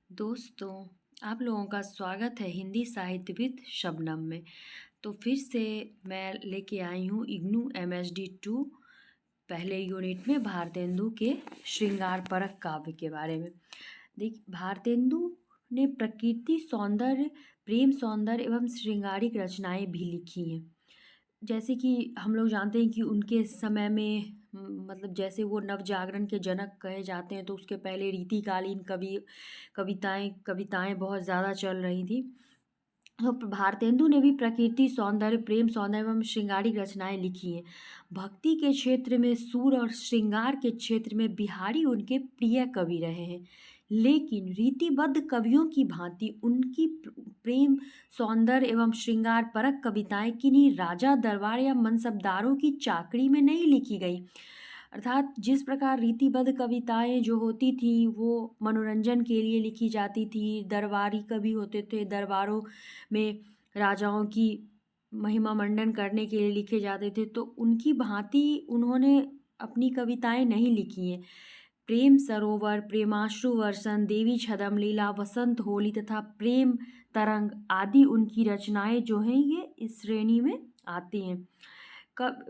दोस्तों, आप लोगों का स्वागत है हिंदी साहित्य विद शबनम में। तो फिर से मैं लेके आई हूँ इग्नू MSD 2 पहले यूनिट में भारतेंदु के श्रृंगार परक काव्य के बारे में। भारतेंदु ने प्रकृति सौंदर्य, प्रेम सौंदर्य एवं श्रृंगारिक रचनाएं भी लिखी हैं। जैसे कि हम लोग जानते हैं कि उनके समय में मतलब जैसे वो नवजागरण के जनक कहे जाते हैं, तो उसके पहले रीतिकालीन कविताएं बहुत ज़्यादा चल रही थी। तो भारतेंदु ने भी प्रकृति सौंदर्य, प्रेम सौंदर्य एवं श्रृंगारिक रचनाएं लिखी हैं। भक्ति के क्षेत्र में सूर और श्रृंगार के क्षेत्र में बिहारी उनके प्रिय कवि रहे हैं। लेकिन रीतिबद्ध कवियों की भांति उनकी प्रेम सौंदर्य एवं श्रृंगार परक कविताएं किन्हीं राजा दरबार या मनसबदारों की चाकरी में नहीं लिखी गई। अर्थात जिस प्रकार रीतिबद्ध कविताएं जो होती थी वो मनोरंजन के लिए लिखी जाती थी, दरबारी कवि होते थे, दरबारों में राजाओं की महिमा मंडन करने के लिए लिखे जाते थे, तो उनकी भांति उन्होंने अपनी कविताएं नहीं लिखी हैं। प्रेम सरोवर, प्रेमाश्रु वर्षण, देवी छदम लीला, वसंत होली तथा प्रेम तरंग आदि उनकी रचनाएं जो हैं ये इस श्रेणी में आती हैं।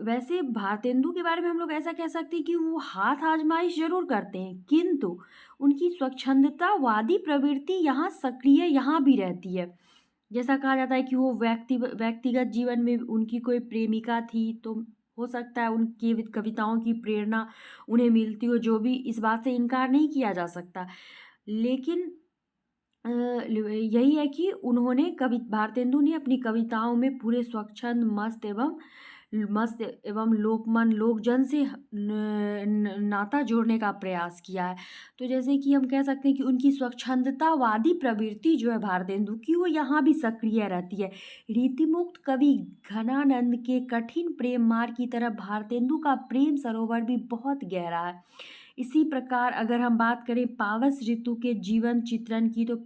वैसे भारतेंदु के बारे में हम लोग ऐसा कह सकते हैं कि वो हाथ आजमाइश जरूर करते हैं, किंतु उनकी स्वच्छंदतावादी प्रवृत्ति यहाँ सक्रिय यहाँ भी रहती है। जैसा कहा जाता है कि वो व्यक्तिगत जीवन में उनकी कोई प्रेमिका थी, तो हो सकता है उनकी कविताओं की प्रेरणा उन्हें मिलती हो, जो भी इस बात से इनकार नहीं किया जा सकता। लेकिन यही है कि भारतेंदु ने अपनी कविताओं में पूरे स्वच्छंद, मस्त एवं लोकमन लोकजन से नाता जोड़ने का प्रयास किया है। तो जैसे कि हम कह सकते हैं कि उनकी स्वच्छंदतावादी प्रवृत्ति जो है भारतेंदु की, वो यहाँ भी सक्रिय रहती है। रीतिमुक्त कवि घनानंद के कठिन प्रेम मार्ग की तरह भारतेंदु का प्रेम सरोवर भी बहुत गहरा है। इसी प्रकार अगर हम बात करें पावस ऋतु के जीवन चित्रण की, तो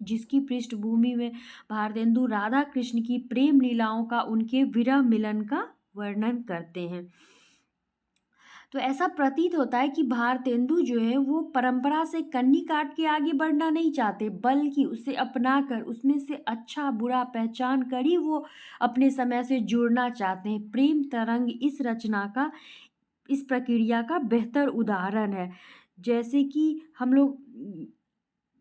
जिसकी पृष्ठभूमि में भारतेंदु राधा कृष्ण की प्रेम लीलाओं का, उनके विरह मिलन का वर्णन करते हैं। तो ऐसा प्रतीत होता है कि भारतेंदु जो है वो परंपरा से कन्नी काट के आगे बढ़ना नहीं चाहते, बल्कि उसे अपनाकर उसमें से अच्छा बुरा पहचान कर ही वो अपने समय से जुड़ना चाहते हैं। प्रेम तरंग इस प्रक्रिया का बेहतर उदाहरण है। जैसे कि हम लोग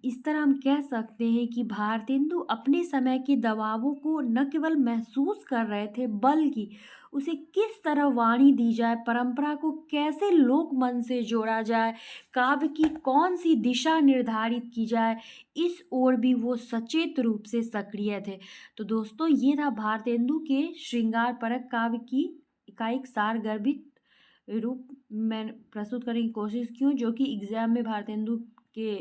इस तरह हम कह सकते हैं कि भारतेंदु अपने समय के दबावों को न केवल महसूस कर रहे थे, बल्कि उसे किस तरह वाणी दी जाए, परंपरा को कैसे लोक मन से जोड़ा जाए, काव्य की कौन सी दिशा निर्धारित की जाए, इस ओर भी वो सचेत रूप से सक्रिय थे। तो दोस्तों, ये था भारतेंदु के श्रृंगार परक काव्य का एक सारगर्भित रूप मैं प्रस्तुत करने की कोशिश की हूँ, जो कि एग्ज़ाम में भारतेंदु के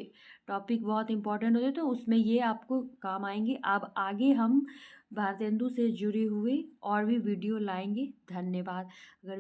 टॉपिक बहुत इंपॉर्टेंट होते, तो उसमें ये आपको काम आएंगे। अब आगे हम भारतेंदु से जुड़े हुए और भी वीडियो लाएंगे। धन्यवाद। अगर